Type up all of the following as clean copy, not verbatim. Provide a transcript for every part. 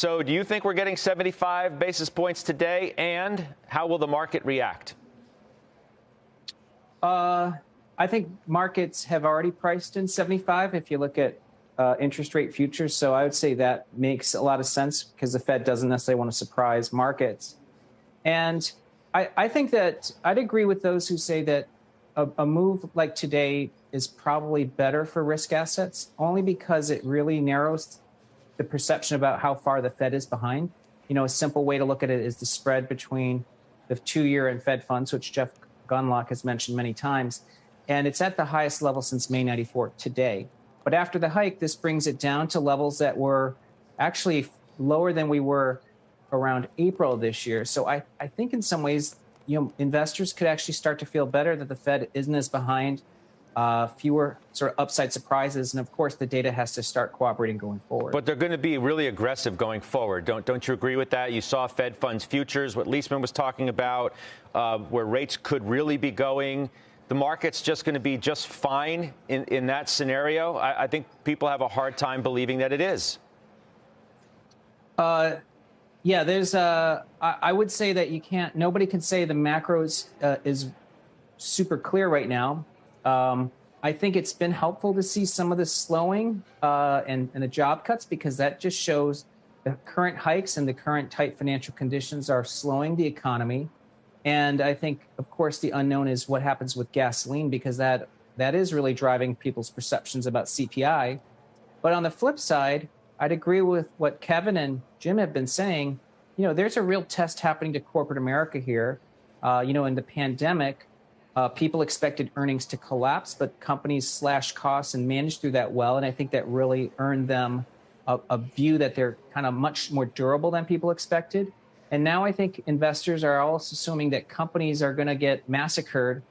So do you think we're getting 75 basis points today? And how will the market react? I think markets have already priced in 75 if you look at interest rate futures. So I would say that makes a lot of sense because the Fed doesn't necessarily want to surprise markets. And I think that I'd agree with those who say that a move like today is probably better for risk assets, only because it really narrows the perception about how far the Fed is behind. You know, a simple way to look at it is the spread between the 2-year and Fed funds, which Jeff Gunlock has mentioned many times. And it's at the highest level since May 94 today. But after the hike, this brings it down to levels that were actually lower than we were around April this year. So I think in some ways, investors could actually start to feel better that the Fed isn't as behind, fewer sort of upside surprises. And of course, the data has to start cooperating going forward. But they're going to be really aggressive going forward. Don't you agree with that? You saw Fed funds futures, what Leisman was talking about, where rates could really be going. The market's just going to be just fine in that scenario. I think people have a hard time believing that it is. Yeah, there's I would say that nobody can say the macros is super clear right now. I think it's been helpful to see some of the slowing and the job cuts, because that just shows the current hikes and the current tight financial conditions are slowing the economy. And I think, of course, the unknown is what happens with gasoline, because that is really driving people's perceptions about CPI. But on the flip side, I'd agree with what Kevin and Jim have been saying. There's a real test happening to corporate America here. In the pandemic, people expected earnings to collapse, but companies slashed costs and managed through that well. And I think that really earned them a view that they're kind of much more durable than people expected. And now I think investors are also assuming that companies are going to get massacred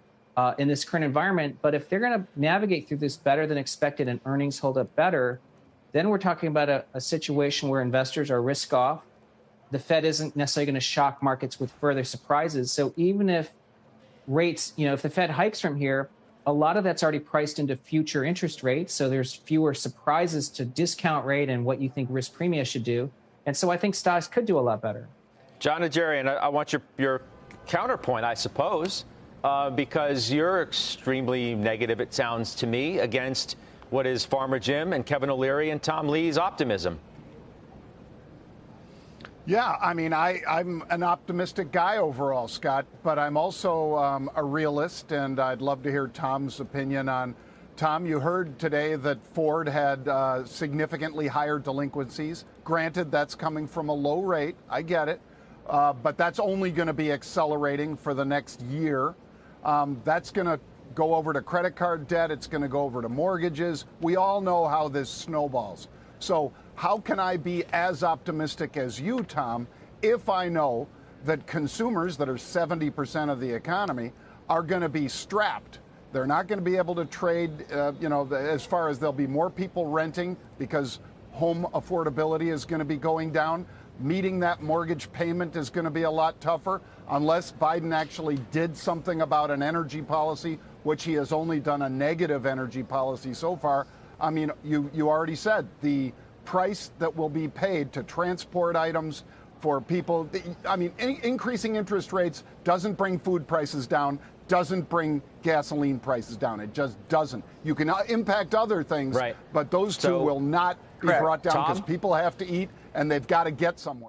in this current environment. But if they're going to navigate through this better than expected and earnings hold up better, then we're talking about a situation where investors are risk off. The Fed isn't necessarily going to shock markets with further surprises. So even if rates, if the Fed hikes from here, a lot of that's already priced into future interest rates. So there's fewer surprises to discount rate and what you think risk premia should do. And so I think stocks could do a lot better. John Najarian, I want your counterpoint, I suppose, because you're extremely negative, it sounds to me, against what is Farmer Jim and Kevin O'Leary and Tom Lee's optimism. Yeah, I mean, I'm an optimistic guy overall, Scott, but I'm also a realist, and I'd love to hear Tom's opinion on. Tom, you heard today that Ford had significantly higher delinquencies. Granted, that's coming from a low rate. I get it. But that's only going to be accelerating for the next year. That's going to go over to credit card debt. It's going to go over to mortgages. We all know how this snowballs. So how can I be as optimistic as you, Tom, if I know that consumers that are 70% of the economy are going to be strapped? They're not going to be able to trade, as far as there'll be more people renting because home affordability is going to be going down. Meeting that mortgage payment is going to be a lot tougher unless Biden actually did something about an energy policy, which he has only done a negative energy policy so far. I mean, you already said the price that will be paid to transport items for people. I mean, increasing interest rates doesn't bring food prices down, doesn't bring gasoline prices down. It just doesn't. You can impact other things, right, but those two will not be brought down because people have to eat and they've got to get somewhere.